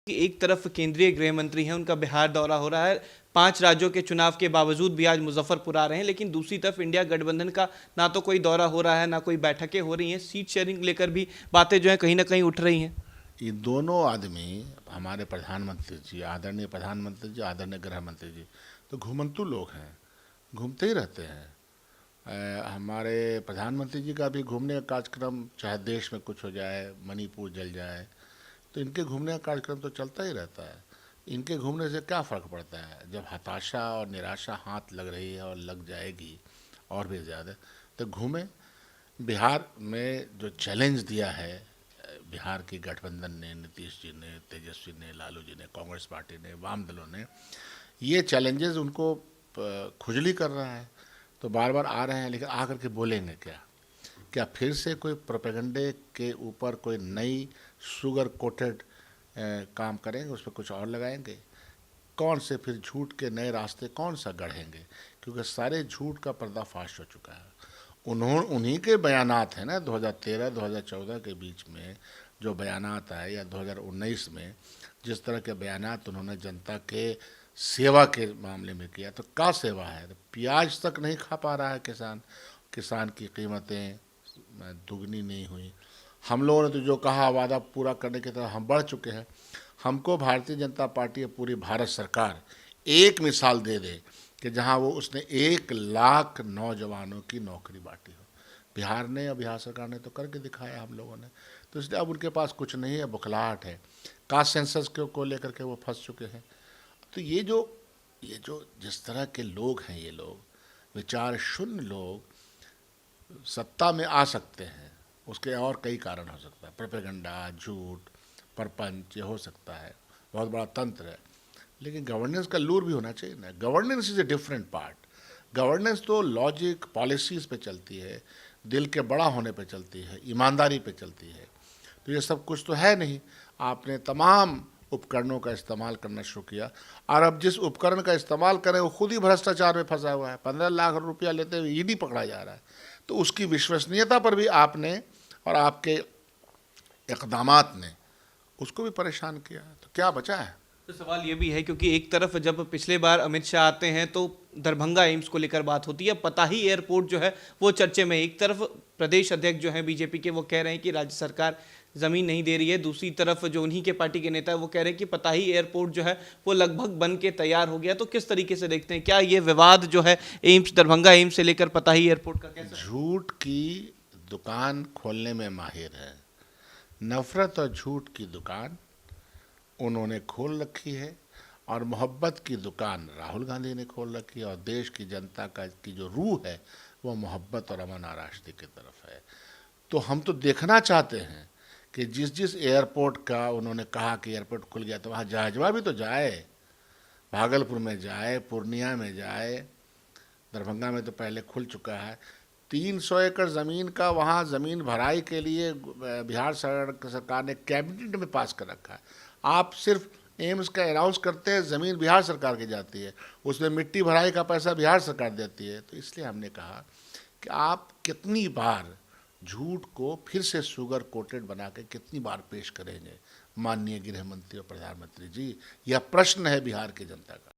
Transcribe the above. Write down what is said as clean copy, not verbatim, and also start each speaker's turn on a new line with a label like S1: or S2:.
S1: कि एक तरफ केंद्रीय गृह मंत्री हैं, उनका बिहार दौरा हो रहा है। 5 राज्यों के चुनाव के बावजूद भी आज मुजफ्फरपुर आ रहे हैं, लेकिन दूसरी तरफ इंडिया गठबंधन का ना तो कोई दौरा हो रहा है, ना कोई बैठकें हो रही हैं। सीट शेयरिंग लेकर भी बातें जो है कहीं ना कहीं उठ रही हैं।
S2: ये दोनों आदमी, हमारे प्रधानमंत्री जी, आदरणीय प्रधानमंत्री जी, आदरणीय गृह मंत्री जी, तो घुमंतू लोग हैं, घूमते ही रहते हैं। हमारे प्रधानमंत्री जी का भी घूमने का कार्यक्रम, चाहे देश में कुछ हो जाए, मणिपुर जल जाए, तो इनके घूमने का कार्यक्रम तो चलता ही रहता है। इनके घूमने से क्या फ़र्क पड़ता है? जब हताशा और निराशा हाथ लग रही है और लग जाएगी और भी ज़्यादा, तो घूमें। बिहार में जो चैलेंज दिया है बिहार की गठबंधन ने, नीतीश जी ने, तेजस्वी ने, लालू जी ने, कांग्रेस पार्टी ने, वाम दलों ने, ये चैलेंजेस उनको खुजली कर रहा है। तो बार बार आ रहे हैं, लेकिन आकर के बोलेंगे क्या? क्या फिर से कोई प्रोपेगेंडे के ऊपर कोई नई शुगर कोटेड काम करेंगे, उस पर कुछ और लगाएंगे? कौन से फिर झूठ के नए रास्ते कौन सा गढ़ेंगे? क्योंकि सारे झूठ का पर्दाफाश हो चुका है। उन्हीं के बयानात हैं ना, 2013-2014 के बीच में जो बयानात आए, या 2019 में जिस तरह के बयानात उन्होंने जनता के सेवा के मामले में किया, तो क्या सेवा है? तो प्याज तक नहीं खा पा रहा है किसान। किसान की कीमतें दुगनी नहीं हुई। हम लोगों ने तो जो कहा वादा पूरा करने की तरफ हम बढ़ चुके हैं। हमको भारतीय जनता पार्टी और पूरी भारत सरकार एक मिसाल दे दे कि जहां वो उसने 1 लाख नौजवानों की नौकरी बांटी हो। बिहार ने और बिहार सरकार ने तो करके दिखाया हम लोगों ने। तो इसलिए अब उनके पास कुछ नहीं है, बुखलाहट है। कास्ट सेंसस को लेकर के वो फंस चुके हैं। तो ये जो जिस तरह के लोग हैं, ये लोग विचार शून्य लोग सत्ता में आ सकते हैं, उसके और कई कारण हो सकता है। प्रोपेगेंडा, झूठ, परपंच, ये हो सकता है। बहुत बड़ा तंत्र है, लेकिन गवर्नेंस का लूर भी होना चाहिए ना। Governance is a different part. Governance तो लॉजिक, पॉलिसीज़ पे चलती है, दिल के बड़ा होने पे चलती है, ईमानदारी पे चलती है। तो ये सब कुछ तो है नहीं। आपने तमाम उपकरणों का इस्तेमाल करना शुरू किया, और अब जिस उपकरण का इस्तेमाल करें वो खुद ही भ्रष्टाचार में फंसा हुआ है। 15 लाख रुपया लेते हुए ईडी पकड़ा जा रहा है। तो उसकी विश्वसनीयता पर भी आपने और आपके इक़दामात ने उसको भी परेशान किया। तो क्या बचा है?
S1: तो सवाल ये भी है, क्योंकि एक तरफ जब पिछले बार अमित शाह आते हैं तो दरभंगा एम्स को लेकर बात होती है, पताही एयरपोर्ट जो है वो चर्चे में। एक तरफ प्रदेश अध्यक्ष जो है बीजेपी के, वो कह रहे हैं कि राज्य सरकार ज़मीन नहीं दे रही है। दूसरी तरफ जो उन्हीं के पार्टी के नेता है वो कह रहे हैं कि पताही एयरपोर्ट जो है वो लगभग बन के तैयार हो गया। तो किस तरीके से देखते हैं, क्या ये विवाद जो है एम्स, दरभंगा एम्स से लेकर पताही एयरपोर्ट का कैसा?
S2: झूठ की दुकान खोलने में माहिर है। नफरत और झूठ की दुकान उन्होंने खोल रखी है, और मोहब्बत की दुकान राहुल गांधी ने खोल रखी है। और देश की जनता का की जो रूह है वो मोहब्बत और अमन आरास्ते की तरफ है। तो हम तो देखना चाहते हैं कि जिस जिस एयरपोर्ट का उन्होंने कहा कि एयरपोर्ट खुल गया, तो वहाँ जहाजवा भी तो जाए। भागलपुर में जाए, पूर्णिया में जाए, दरभंगा में तो पहले खुल चुका है। 300 एकड़ ज़मीन का वहाँ ज़मीन भराई के लिए बिहार सरकार ने कैबिनेट में पास कर रखा है। आप सिर्फ एम्स का अनाउंस करते हैं, ज़मीन बिहार सरकार की जाती है, उसमें मिट्टी भराई का पैसा बिहार सरकार देती है। तो इसलिए हमने कहा कि आप कितनी बार झूठ को फिर से शुगर कोटेड बना के कितनी बार पेश करेंगे माननीय गृह मंत्री और प्रधानमंत्री जी? यह प्रश्न है बिहार की जनता का।